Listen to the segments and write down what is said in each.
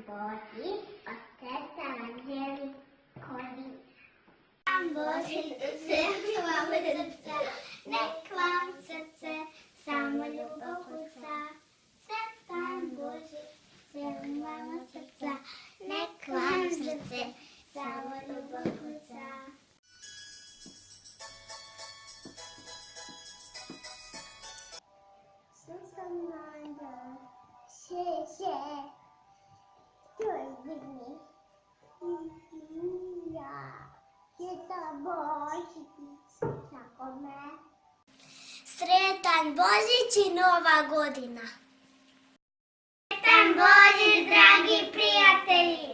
Bozic od srca vam želi kodin. Sretan Bozic, želim vam od srca, nek vam srce samo ljubav kuca. Sretan Bozic, želim vam od srca, nek vam srce samo ljubav kuca. Sretan dan, Sretan Bozic, tako me. Sretan Bozic i Nova godina. Sretan Bozic, dragi prijatelji.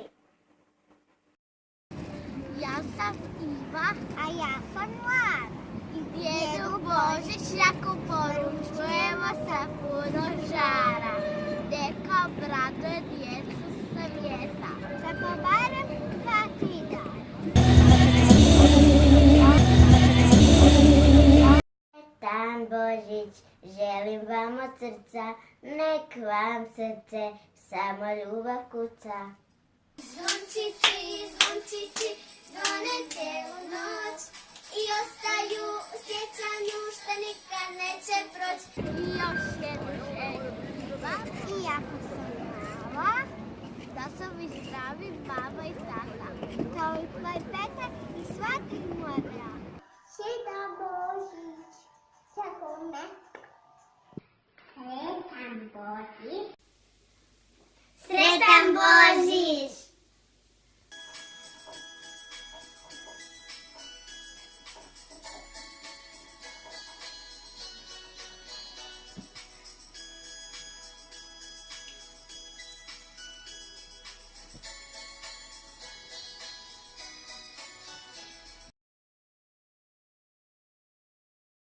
Ja sam Iva, a ja sam Lara. I djedu Božićnjaku poručujemo sa puno žara. Neka obraduje djecu svijeta. Za barem 2-3 dana. Sretan Božić, želim vam od srca, nek vam srce samo ljubav kuca. Zvončići, zvončići, zvone cijelu noć i ostaju u sjećanju što nikad neće proći. I još jednu želju imam, iako sam mala, da su mi zdravi mama i tata, kao i tvoj Petar i svaki moj brat. Sretan Božić, tako me.